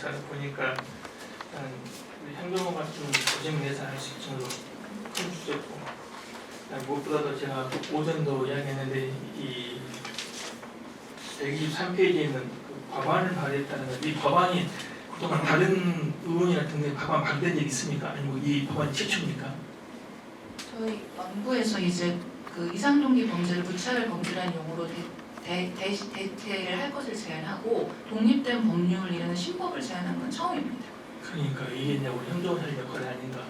제가 보니까 우리 행정관 같은 고생 내서 할 수 있는 정도로 큰 주제고, 무엇보다도 제가 오전도 이야기했는데 이 123페이지에 있는 그 법안을 발의했다는 것, 이 법안이 그동안 다른 의원이나 등등 법안 발의된 적 있습니까? 아니면 이 법안이 최초입니까? 저희 연구에서 이제 그 이상동기 범죄를 무차별 범죄라는 용어로 대체를 할 것을 제안하고 독립된 법률을 이루는 신법을 제안한 건 처음입니다. 그러니까 이게 이제 우리 행정관의 역할이 아닌가.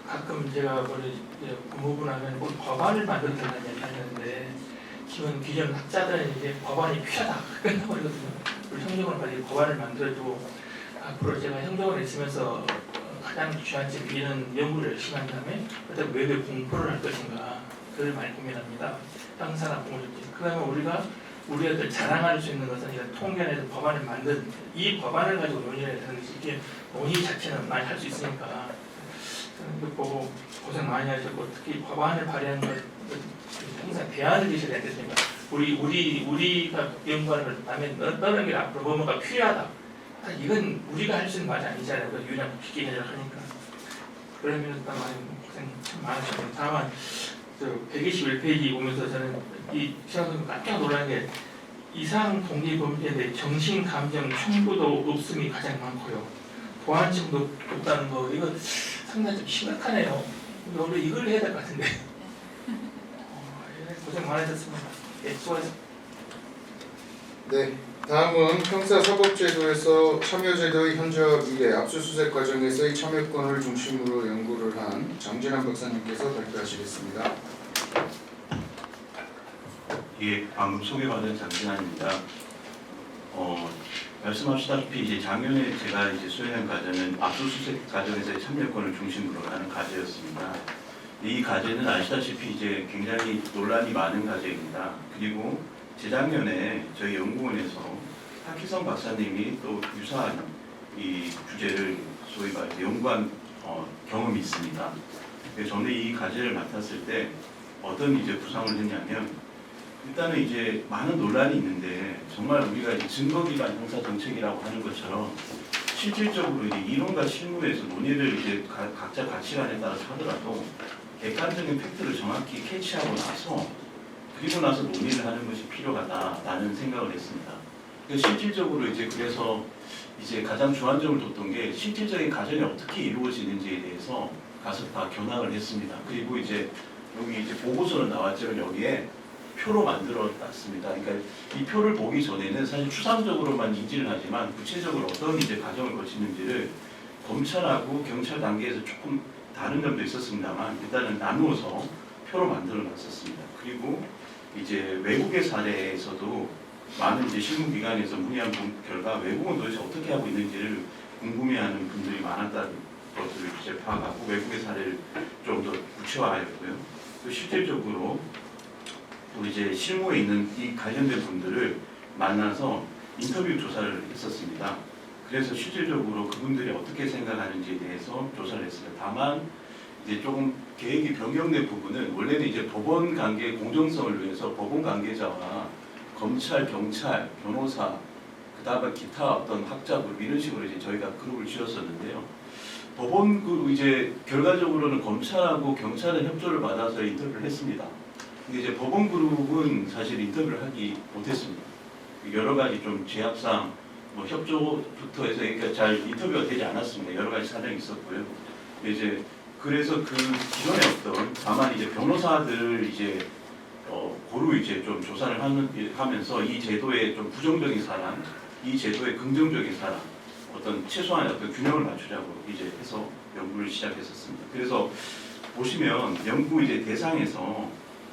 가끔 제가 우리 법무부 하면 꼭 법안을 만들어달라는 얘기 하는데 기존 학자들은 이제 법안이 필요하다 끝나버리거든요. 우리 행정관까지 법안을 만들어주고 앞으로 제가 행정관에 있으면서 가장 중요한 점 이런 연구를 열심히 한 다음에 그다음 외부에 공포를 할 것인가 그걸 많이 고민합니다. 형사나 공무집행. 그다음에 우리가 자랑할 수 있는 것은 이런 통계에서 법안을 만든 이 법안을 가지고 논의를 하는 것이 이게 논의 자체는 많이 할 수 있으니까 그런 거 보고 고생 많이 하셨고 특히 법안을 발의하는 것 항상 대안을 주셔야 되겠습니까? 우리가 연구하는 걸 남의 다른 게 앞으로 뭐가 필요하다. 이건 우리가 할 수 있는 말이 아니잖아요. 유리한 기계를 하니까. 그러면 많이 고생 참 많으셨고 다만 121페이지 보면서 저는 이 시간을 깜짝 놀란 게 이상 동기 범죄에 대해 정신 감정 청구도 없음이 가장 많고요. 보안층도 없다는 거 이거 상당히 좀 심각하네요. 원래 이걸 해야 될 것 같은데. 고생 많으셨습니다. 예, 수고하셨습니다. 네, 다음은 형사사법제도에서 참여제도의 현재와 미래 압수수색 과정에서의 참여권을 중심으로 연구를 한 장진환 박사님께서 발표하시겠습니다. 예, 방금 소개받은 장진환입니다. 말씀하시다시피 이제 작년에 제가 이제 수행한 과제는 압수수색 과정에서의 참여권을 중심으로 하는 과제였습니다. 이 과제는 아시다시피 이제 굉장히 논란이 많은 과제입니다. 그리고 재작년에 저희 연구원에서 박희성 박사님이 또 유사한 이 주제를 소위 말해서 연구한 경험이 있습니다. 그래서 저는 이 과제를 맡았을 때 어떤 이제 구상을 했냐면 일단은 이제 많은 논란이 있는데 정말 우리가 이제 증거 기반 형사 정책이라고 하는 것처럼 실질적으로 이제 이론과 실무에서 논의를 이제 각자 가치관에 따라서 하더라도 객관적인 팩트를 정확히 캐치하고 나서 그리고 나서 논의를 하는 것이 필요하다라는 생각을 했습니다. 실질적으로 이제 그래서 이제 가장 주안점을 뒀던 게 실질적인 과정이 어떻게 이루어지는지에 대해서 가서 다 견학을 했습니다. 그리고 이제 여기 이제 보고서는 나왔지만 여기에 표로 만들어 놨습니다. 그러니까 이 표를 보기 전에는 사실 추상적으로만 인지를 하지만 구체적으로 어떤 이제 과정을 거치는지를 검찰하고 경찰 단계에서 조금 다른 점도 있었습니다만 일단은 나누어서 표로 만들어 놨었습니다. 그리고 이제 외국의 사례에서도 많은 이제 실무기관에서 문의한 결과 외국은 도대체 어떻게 하고 있는지를 궁금해하는 분들이 많았다는 것을 이제 파악하고 외국의 사례를 좀 더 구체화하였고요. 또 실질적으로 또 이제 실무에 있는 이 관련된 분들을 만나서 인터뷰 조사를 했었습니다. 그래서 실질적으로 그분들이 어떻게 생각하는지에 대해서 조사를 했습니다. 다만 이제 조금 계획이 변경된 부분은 원래는 이제 법원 관계 공정성을 위해서 법원 관계자와 검찰, 경찰, 변호사, 그다음에 기타 어떤 학자 그룹 이런 식으로 이제 저희가 그룹을 지었었는데요. 법원 그 이제 결과적으로는 검찰하고 경찰은 협조를 받아서 인터뷰를 했습니다. 근데 이제 법원 그룹은 사실 인터뷰를 하기 못했습니다. 여러 가지 좀 제약상 뭐 협조부터 해서 그러니까 잘 인터뷰가 되지 않았습니다. 여러 가지 사정이 있었고요. 이제 그래서 그 기존의 어떤 다만 이제 변호사들 이제 고루 이제 좀 조사를 하면서 이 제도의 좀 부정적인 사람, 이 제도의 긍정적인 사람, 어떤 최소한의 어떤 균형을 맞추자고 이제 해서 연구를 시작했었습니다. 그래서 보시면 연구 이제 대상에서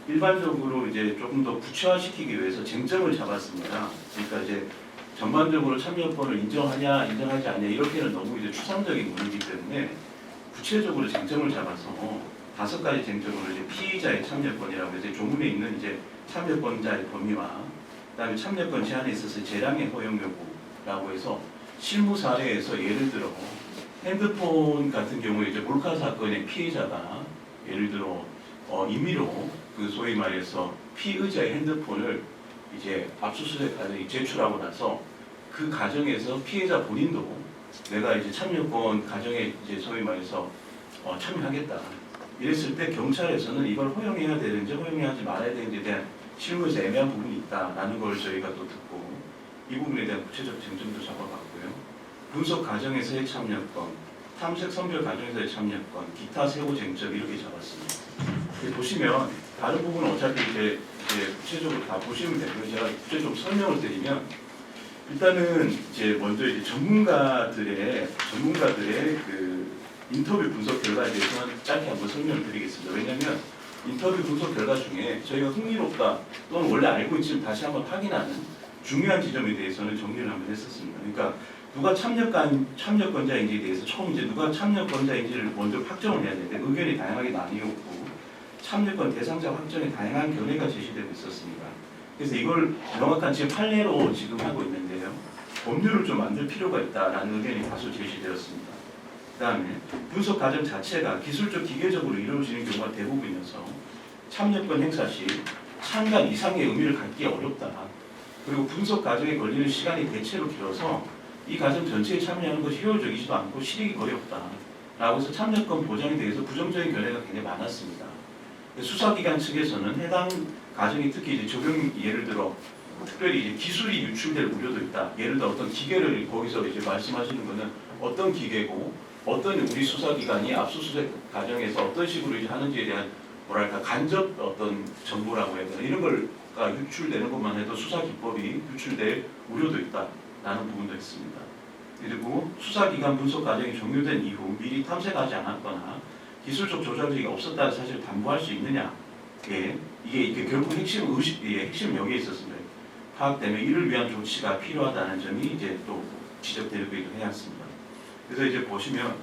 일반적으로 이제 조금 더 구체화시키기 위해서 쟁점을 잡았습니다. 그러니까 이제 전반적으로 참여권을 인정하냐, 인정하지 않냐 이렇게는 너무 이제 추상적인 문제이기 때문에 구체적으로 쟁점을 잡아서 5가지 쟁점으로 이제 피의자의 참여권이라고 해서 조문에 있는 이제 참여권자의 범위와 그다음에 참여권 제한에 있어서 재량의 허용 여부라고 해서 실무 사례에서 예를 들어 핸드폰 같은 경우에 이제 몰카 사건의 피해자가 예를 들어 임의로 그 소위 말해서 피의자의 핸드폰을 이제 압수수색 과정에 제출하고 나서 그 과정에서 피해자 본인도 내가 이제 참여권 가정에 이제 소위 말해서 참여하겠다. 이랬을 때 경찰에서는 이걸 허용해야 되는지 허용하지 말아야 되는지에 대한 실무에서 애매한 부분이 있다라는 걸 저희가 또 듣고 이 부분에 대한 구체적 쟁점도 잡아봤고요. 분석 과정에서의 참여권, 탐색 선별 과정에서의 참여권, 기타 세부 쟁점 이렇게 잡았습니다. 보시면 다른 부분은 어차피 이제 구체적으로 다 보시면 되고요. 제가 구체적으로 설명을 드리면 일단은 이제 먼저 이제 전문가들의 그 인터뷰 분석 결과에 대해서는 짧게 한번 설명을 드리겠습니다. 왜냐하면 인터뷰 분석 결과 중에 저희가 흥미롭다 또는 원래 알고 있지만 다시 한번 확인하는 중요한 지점에 대해서는 정리를 한번 했었습니다. 그러니까 누가 참여권자인지에 대해서 처음 이제 누가 참여권자인지를 먼저 확정을 해야 되는데 의견이 다양하게 나뉘었고 참여권 대상자 확정에 다양한 견해가 제시되고 있었습니다. 그래서 이걸 명확한 지금 판례로 지금 하고 있는데요. 법률을 좀 만들 필요가 있다라는 의견이 다수 제시되었습니다. 그 다음에 분석 과정 자체가 기술적 기계적으로 이루어지는 경우가 대부분이어서 참여권 행사 시 참관 이상의 의미를 갖기 어렵다. 그리고 분석 과정에 걸리는 시간이 대체로 길어서 이 과정 전체에 참여하는 것이 효율적이지도 않고 실익이 거의 없다. 라고 해서 참여권 보장에 대해서 부정적인 견해가 굉장히 많았습니다. 수사기관 측에서는 해당 과정이 특히 이제 적용 예를 들어 특별히 이제 기술이 유출될 우려도 있다. 예를 들어 어떤 기계를 거기서 이제 말씀하시는 거는 어떤 기계고 어떤 우리 수사기관이 압수수색 과정에서 어떤 식으로 이제 하는지에 대한 뭐랄까 간접 어떤 정보라고 해야 되나 이런 걸가 유출되는 것만 해도 수사 기법이 유출될 우려도 있다라는 부분도 있습니다. 그리고 수사기관 분석 과정이 종료된 이후 미리 탐색하지 않았거나 기술적 조작이 없었다는 사실을 담보할 수 있느냐? 이게 결국 핵심 여기에 있었습니다. 파악되면 이를 위한 조치가 필요하다는 점이 이제 또 지적되기도 해왔습니다. 그래서 이제 보시면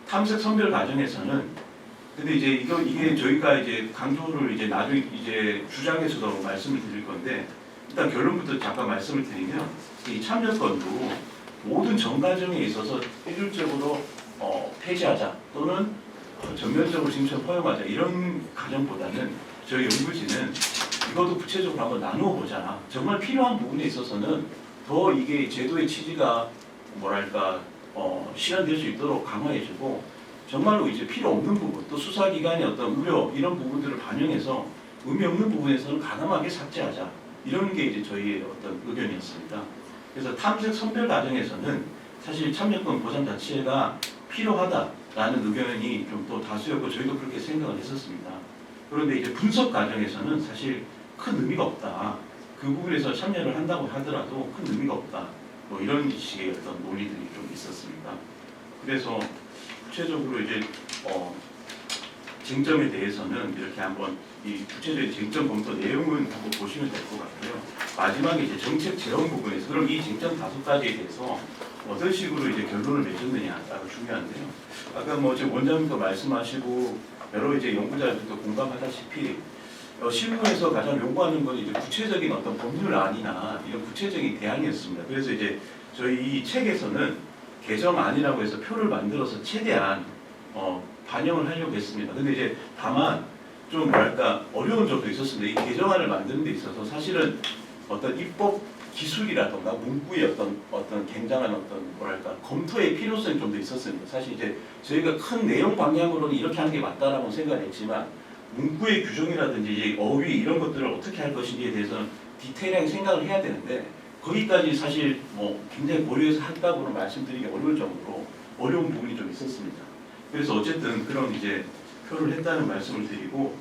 탐색 선별 과정에서는 근데 이제 이게 저희가 이제 강조를 이제 나중에 이제 주장에서도 말씀을 드릴 건데 일단 결론부터 잠깐 말씀을 드리면 이 참여권도 모든 전 과정에 있어서 일률적으로 폐지하자 또는 전면적으로 신청 허용하자 이런 과정보다는 저희 연구진은 이것도 구체적으로 한번 나누어 보자. 정말 필요한 부분에 있어서는 더 이게 제도의 취지가 뭐랄까 실현될 수 있도록 강화해주고 정말로 이제 필요 없는 부분 또 수사기관의 어떤 우려 이런 부분들을 반영해서 의미 없는 부분에서는 가감하게 삭제하자 이런 게 이제 저희의 어떤 의견이었습니다. 그래서 탐색 선별 과정에서는 사실 참여권 보장 자체가 필요하다라는 의견이 좀 또 다수였고 저희도 그렇게 생각을 했었습니다. 그런데 이제 분석 과정에서는 사실 큰 의미가 없다. 그 부분에서 참여를 한다고 하더라도 큰 의미가 없다. 뭐 이런 식의 어떤 논리들이 좀 있었습니다. 그래서 구체적으로 이제 쟁점에 대해서는 이렇게 한번 이 구체적인 쟁점 검토 내용은 한번 보시면 될 것 같고요. 마지막에 이제 정책 재원 부분에서 그럼 이 쟁점 5가지에 대해서 어떤 식으로 이제 결론을 맺었느냐가 중요한데요. 아까 뭐 지금 원장님도 말씀하시고 여러 이제 연구자들도 공감하다시피 실무에서 가장 요구하는 건 이제 구체적인 어떤 법률안이나 이런 구체적인 대안이었습니다. 그래서 이제 저희 이 책에서는 개정안이라고 해서 표를 만들어서 최대한 반영을 하려고 했습니다. 근데 이제 다만 좀 뭐랄까 어려운 점도 있었습니다. 이 개정안을 만드는 데 있어서 사실은 어떤 입법 기술이라던가 문구의 어떤 굉장한 어떤 뭐랄까 검토의 필요성이 좀 더 있었습니다. 사실 이제 저희가 큰 내용 방향으로는 이렇게 하는 게 맞다라고 생각했지만 문구의 규정이라든지 이제 어휘 이런 것들을 어떻게 할 것인지에 대해서는 디테일하게 생각을 해야 되는데 거기까지 사실 뭐 굉장히 고려해서 한다고는 말씀드리기 어려울 정도로 어려운 부분이 좀 있었습니다. 그래서 어쨌든 그런 이제 표를 했다는 말씀을 드리고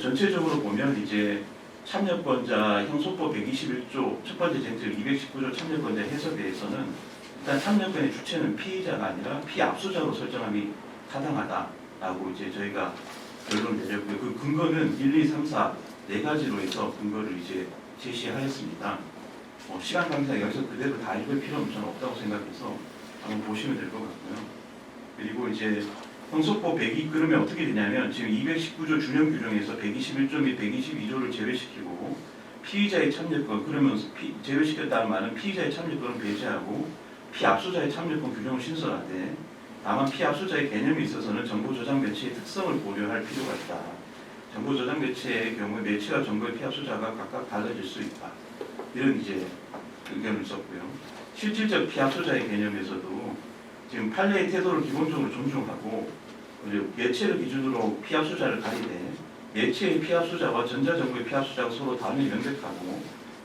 전체적으로 보면 이제 참여권자 형소법 121조 첫 번째 쟁점 219조 참여권자 해석에서는 일단 참여권의 주체는 피의자가 아니라 피압수자로 설정함이 타당하다라고 이제 저희가 결론을 내렸고요. 그 근거는 1, 2, 3, 4 네 가지로 해서 근거를 이제 제시하였습니다. 시간 관계상 여기서 그대로 다 읽을 필요는 저는 없다고 생각해서 한번 보시면 될 것 같고요. 그리고 이제 형소법 102 그러면 어떻게 되냐면 지금 219조 준용 규정에서 121조 및 122조를 제외시키고 피의자의 참여권 그러면 제외시켰다는 말은 피의자의 참여권을 배제하고 피압수자의 참여권 규정을 신설하되 다만 피압수자의 개념에 있어서는 정보조작 매체의 특성을 고려할 필요가 있다. 정보조작 매체의 경우에 매체와 정보의 피압수자가 각각 달라질 수 있다. 이런 이제 의견을 썼고요. 실질적 피압수자의 개념에서도 지금 판례의 태도를 기본적으로 존중하고 매체를 기준으로 피합수자를 가리되 매체의 피합수자와 전자정보의 피합수자가 서로 다름이 명백하고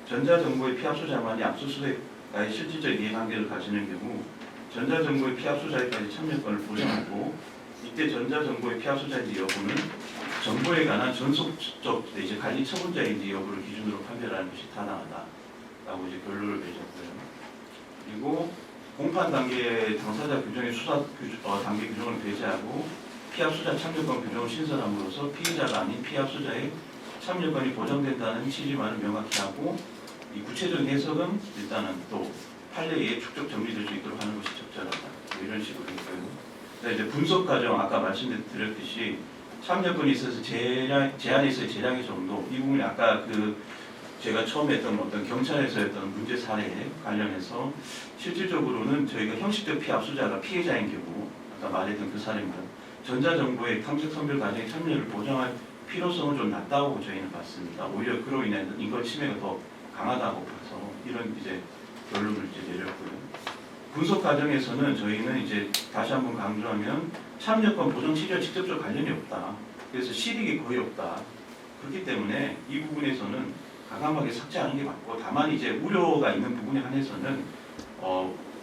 전자정보의 피합수자만이 압수수색과의 실질적 이해관계를 가지는 경우 전자정보의 피합수자에까지 참여권을 보장하고 이때 전자정보의 피합수자인지 여부는 정보에 관한 전속적 이제 관리 처분자인지 여부를 기준으로 판별하는 것이 타당하다라고 이제 결론을 내셨고요. 그리고 공판 단계 당사자 규정의 수사 단계 규정을 배제하고 피합수자 참여권 규정을 신설함으로써 피의자가 아닌 피합수자의 참여권이 보장된다는 취지만을 명확히 하고 이 구체적인 해석은 일단은 또 판례에 축적 정리될 수 있도록 하는 것이 적절하다. 이런 식으로 했고요. 이제 분석 과정 아까 말씀드렸듯이 참여권이 있어서 제한에 있어서 재량의 정도 이 부분이 아까 제가 처음에 했던 어떤 경찰에서 했던 문제 사례에 관련해서 실질적으로는 저희가 형식적 피합수자가 피해자인 경우 아까 말했던 그 사례입니다. 전자정보의 탐색 선별 과정의 참여를 보장할 필요성은 좀 낮다고 저희는 봤습니다. 오히려 그로 인해 인권 침해가 더 강하다고 봐서 이런 이제 결론을 이제 내렸고요. 분석 과정에서는 저희는 이제 다시 한번 강조하면 참여권 보장 취지와 직접적 관련이 없다. 그래서 실익이 거의 없다. 그렇기 때문에 이 부분에서는 과감하게 삭제하는 게 맞고 다만 이제 우려가 있는 부분에 한해서는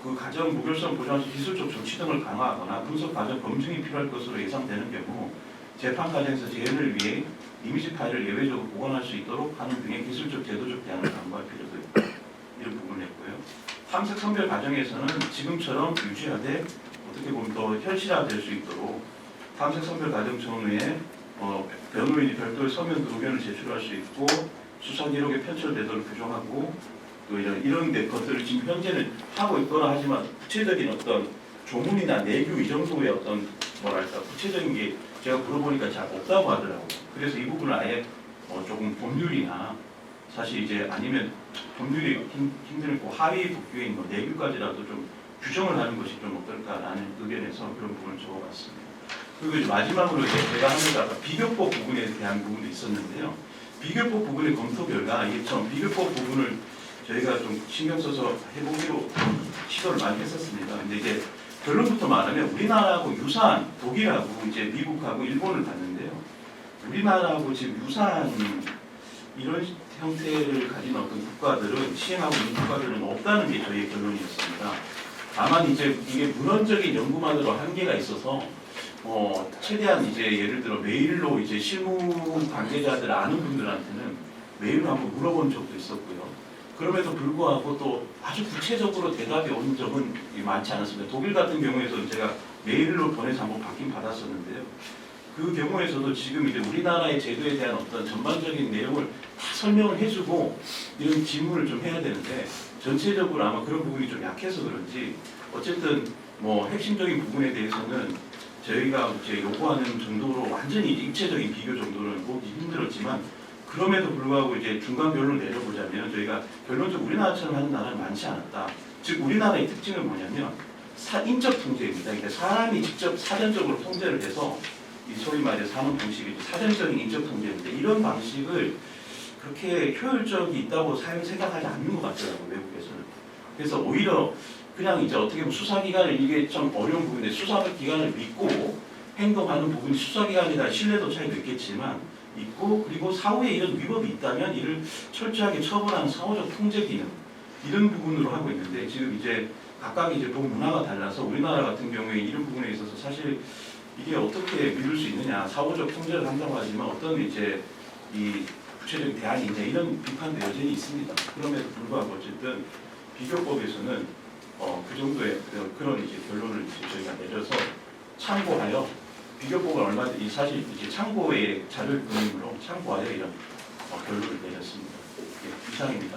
그 과정 무결성 보장에서 기술적 조치 등을 강화하거나 분석 과정 검증이 필요할 것으로 예상되는 경우 재판 과정에서 재현을 위해 이미지 파일을 예외적으로 보관할 수 있도록 하는 등의 기술적 제도적 대안을 강구할 필요도 있다. 이런 부분을 했고요. 탐색 선별 과정에서는 지금처럼 유지하되 어떻게 보면 더 현실화될 수 있도록 탐색 선별 과정 전후에 변호인이 별도의 서면 의견을 제출할 수 있고 수사 기록에 편철되도록 규정하고 또 이런 것들을 지금 현재는 하고 있거나 하지만 구체적인 어떤 조문이나 내규 이 정도의 어떤 뭐랄까 구체적인 게 제가 물어보니까 잘 없다고 하더라고요. 그래서 이 부분을 아예 조금 법률이나 사실 이제 아니면 법률이 힘들고 하위 법규인 내규까지라도 좀 규정을 하는 것이 좀 어떨까라는 의견에서 그런 부분을 적어봤습니다. 그리고 이제 마지막으로 이제 제가 하면서 아까 비교법 부분에 대한 부분도 있었는데요. 비교법 부분의 검토 결과 이처럼 비교법 부분을 저희가 좀 신경 써서 해보기로 시도를 많이 했었습니다. 근데 이제 결론부터 말하면 우리나라하고 유사한 독일하고 이제 미국하고 일본을 봤는데요. 우리나라하고 지금 유사한 이런 형태를 가진 어떤 국가들은 시행하고 있는 국가들은 없다는 게 저희의 결론이었습니다. 다만 이제 이게 문헌적인 연구만으로 한계가 있어서 최대한 이제 예를 들어 메일로 이제 실무 관계자들 아는 분들한테는 메일로 한번 물어본 적도 있었고요. 그럼에도 불구하고 또 아주 구체적으로 대답이 온 적은 많지 않았습니다. 독일 같은 경우에서는 제가 메일로 보내서 한번 받긴 받았었는데요. 그 경우에서도 지금 이제 우리나라의 제도에 대한 어떤 전반적인 내용을 다 설명을 해주고 이런 질문을 좀 해야 되는데 전체적으로 아마 그런 부분이 좀 약해서 그런지 어쨌든 핵심적인 부분에 대해서는 저희가 이제 요구하는 정도로 완전히 입체적인 비교 정도는 보기 힘들었지만 그럼에도 불구하고 이제 중간 결론을 내려보자면 저희가 결론적으로 우리나라처럼 하는 나라는 많지 않았다. 즉 우리나라의 특징은 뭐냐면 인적 통제입니다. 그러니까 사람이 직접 사전적으로 통제를 해서 이 소위 말해 사는 방식이 사전적인 인적 통제인데 이런 방식을 그렇게 효율적이 있다고 생각하지 않는 것 같더라고요. 외국에서는. 그래서 오히려 그냥 이제 어떻게 보면 수사기관을 이게 좀 어려운 부분인데 수사기관을 믿고 행동하는 부분이 수사기관에 대한 신뢰도 차이도 있겠지만 있고 그리고 사후에 이런 위법이 있다면 이를 철저하게 처벌하는 사후적 통제 기능 이런 부분으로 하고 있는데 지금 이제 각각 이제 본 문화가 달라서 우리나라 같은 경우에 이런 부분에 있어서 사실 이게 어떻게 미룰 수 있느냐 사후적 통제를 한다고 하지만 어떤 이제 이 구체적인 대안이 있냐 이런 비판도 여전히 있습니다. 그럼에도 불구하고 어쨌든 비교법에서는 그 정도의 그런 이제 결론을 이제 저희가 내려서 참고하여 비교법을 얼마든지 사실 이제 참고의 자료를 근거로 참고하여 이런 결론을 내렸습니다. 예, 이상입니다.